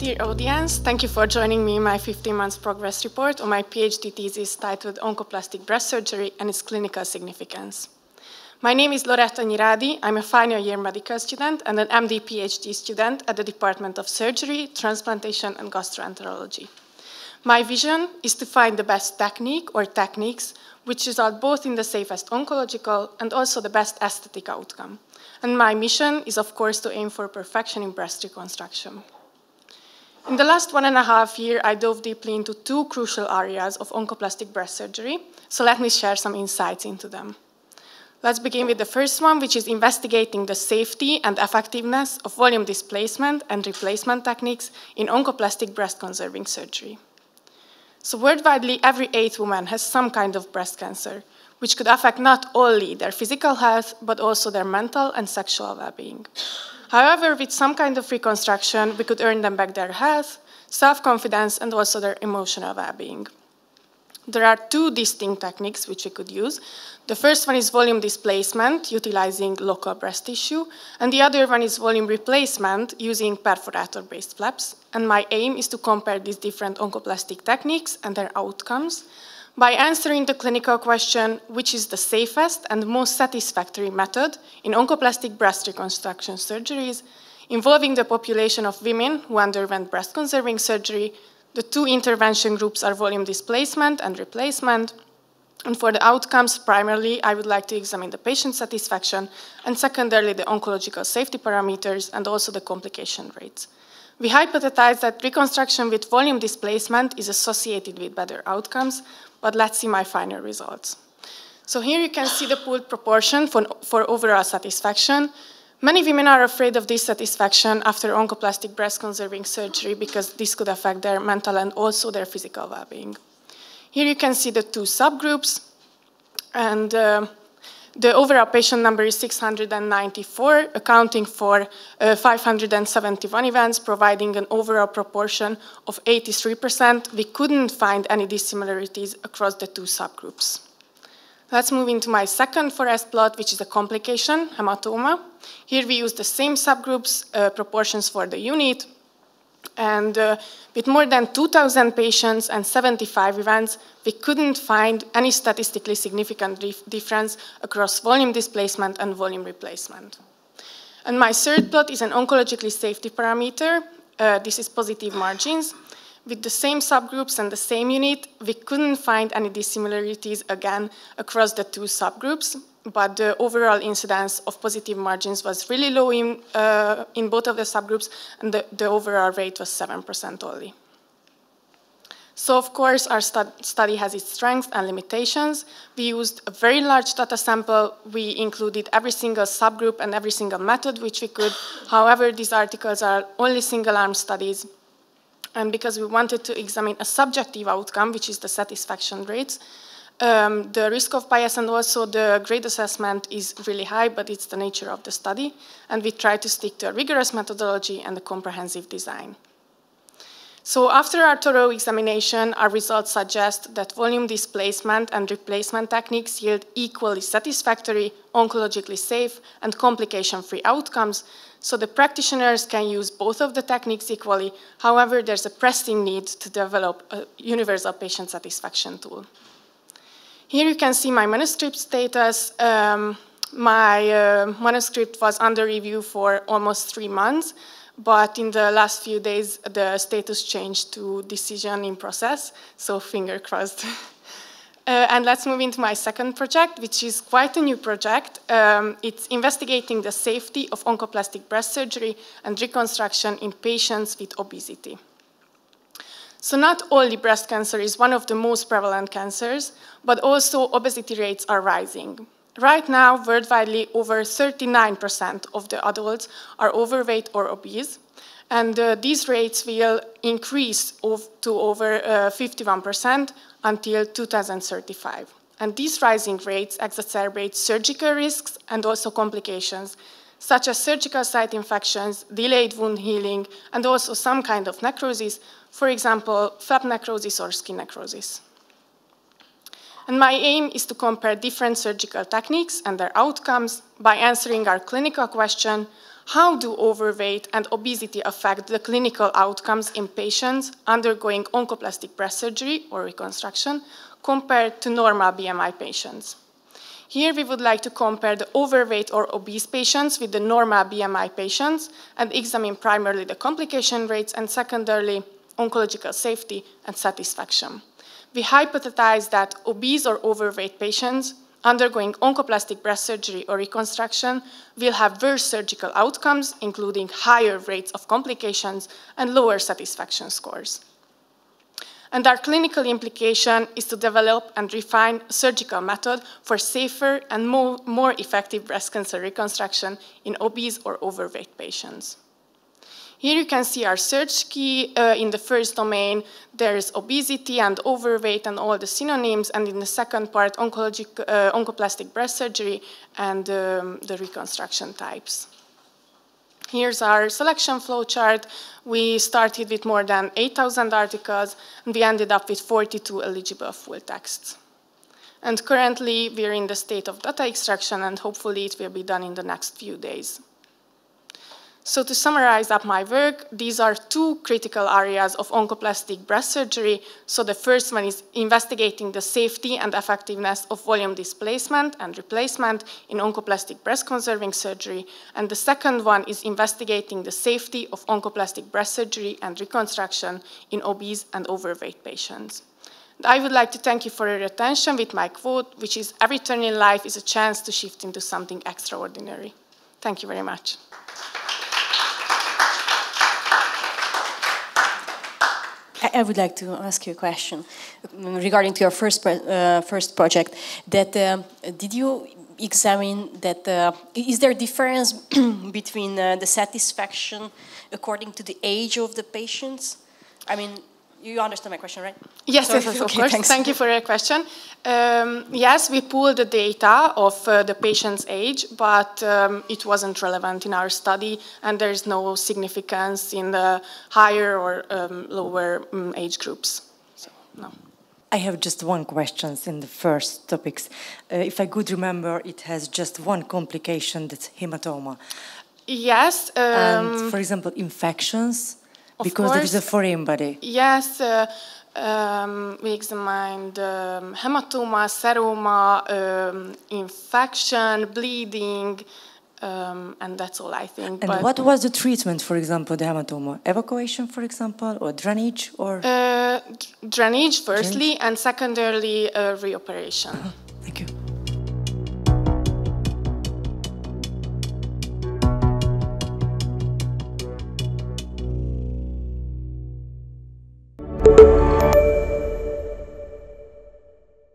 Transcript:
Dear audience, thank you for joining me in my 15-month progress report on my PhD thesis titled Oncoplastic Breast Surgery and its Clinical Significance. My name is Loretta Nyirády. I'm a final year medical student and an MD PhD student at the Department of Surgery, Transplantation and Gastroenterology. My vision is to find the best technique or techniques which result both in the safest oncological and also the best aesthetic outcome. And my mission is, of course, to aim for perfection in breast reconstruction. In the last 1.5 years, I dove deeply into two crucial areas of oncoplastic breast surgery, so let me share some insights into them. Let's begin with the first one, which is investigating the safety and effectiveness of volume displacement and replacement techniques in oncoplastic breast-conserving surgery. So worldwide, every 8th woman has some kind of breast cancer, which could affect not only their physical health, but also their mental and sexual well-being. However, with some kind of reconstruction, we could earn them back their health, self-confidence, and also their emotional well-being. There are two distinct techniques which we could use. The first one is volume displacement, utilizing local breast tissue, and the other one is volume replacement, using perforator-based flaps. And my aim is to compare these different oncoplastic techniques and their outcomes by answering the clinical question, which is the safest and most satisfactory method in oncoplastic breast reconstruction surgeries, involving the population of women who underwent breast-conserving surgery. The two intervention groups are volume displacement and replacement. And for the outcomes, primarily, I would like to examine the patient satisfaction, and secondarily, the oncological safety parameters and also the complication rates. We hypothesize that reconstruction with volume displacement is associated with better outcomes, but let's see my final results. So here you can see the pooled proportion for overall satisfaction. Many women are afraid of dissatisfaction after oncoplastic breast-conserving surgery because this could affect their mental and also their physical well-being. Here you can see the two subgroups, and the overall patient number is 694, accounting for 571 events, providing an overall proportion of 83%. We couldn't find any dissimilarities across the two subgroups. Let's move into my second forest plot, which is a complication, hematoma. Here we use the same subgroups, proportions for the unit, and with more than 2,000 patients and 75 events, we couldn't find any statistically significant difference across volume displacement and volume replacement. And my third plot is an oncologically safety parameter. This is positive margins. With the same subgroups and the same unit, we couldn't find any dissimilarities again across the two subgroups, but the overall incidence of positive margins was really low in both of the subgroups, and the overall rate was 7% only. So, of course, our study has its strengths and limitations. We used a very large data sample. We included every single subgroup and every single method which we could. However, these articles are only single-arm studies. And because we wanted to examine a subjective outcome, which is the satisfaction rates, the risk of bias and also the grade assessment is really high, but it's the nature of the study. And we try to stick to a rigorous methodology and a comprehensive design. So after our thorough examination, our results suggest that volume displacement and replacement techniques yield equally satisfactory, oncologically safe, and complication-free outcomes. So the practitioners can use both of the techniques equally. However, there's a pressing need to develop a universal patient satisfaction tool. Here you can see my manuscript status. My manuscript was under review for almost 3 months, but in the last few days, the status changed to decision in process, so finger crossed. And let's move into my second project, which is quite a new project. It's investigating the safety of oncoplastic breast surgery and reconstruction in patients with obesity. So not only breast cancer is one of the most prevalent cancers, but also obesity rates are rising. Right now, worldwide, over 39% of the adults are overweight or obese, and these rates will increase to over 51% until 2035. And these rising rates exacerbate surgical risks and also complications, such as surgical site infections, delayed wound healing, and also some kind of necrosis, for example, flap necrosis or skin necrosis. And my aim is to compare different surgical techniques and their outcomes by answering our clinical question, How do overweight and obesity affect the clinical outcomes in patients undergoing oncoplastic breast surgery or reconstruction compared to normal BMI patients? Here we would like to compare the overweight or obese patients with the normal BMI patients and examine primarily the complication rates and secondarily oncological safety and satisfaction. We hypothesize that obese or overweight patients undergoing oncoplastic breast surgery or reconstruction will have worse surgical outcomes, including higher rates of complications and lower satisfaction scores. And our clinical implication is to develop and refine a surgical method for safer and more effective breast cancer reconstruction in obese or overweight patients. Here you can see our search key. In the first domain, there is obesity and overweight and all the synonyms, and in the second part, oncoplastic breast surgery and the reconstruction types. Here's our selection flowchart. We started with more than 8,000 articles, and we ended up with 42 eligible full texts. And currently, we're in the state of data extraction, and hopefully it will be done in the next few days. So to summarize up my work, these are two critical areas of oncoplastic breast surgery. So the first one is investigating the safety and effectiveness of volume displacement and replacement in oncoplastic breast-conserving surgery. And the second one is investigating the safety of oncoplastic breast surgery and reconstruction in obese and overweight patients. I would like to thank you for your attention with my quote, which is, "Every turn in life is a chance to shift into something extraordinary." Thank you very much. I would like to ask you a question regarding to your first project. That did you examine that? Is there a difference between the satisfaction according to the age of the patients? I mean, you understand my question, right? Yes, yes, of course. Thanks. Thank you for your question. Yes, we pulled the data of the patient's age, but it wasn't relevant in our study, and there's no significance in the higher or lower age groups. So, no. I have just one question in the first topics. If I could remember, it has just one complication, that's hematoma. Yes. And, for example, infections. Because there is a foreign body. Yes, we examined hematoma, seroma, infection, bleeding, and that's all, I think. And what was the treatment, for example, the hematoma? Evacuation, for example, or drainage? Or drainage, firstly, and secondarily, reoperation. Thank you.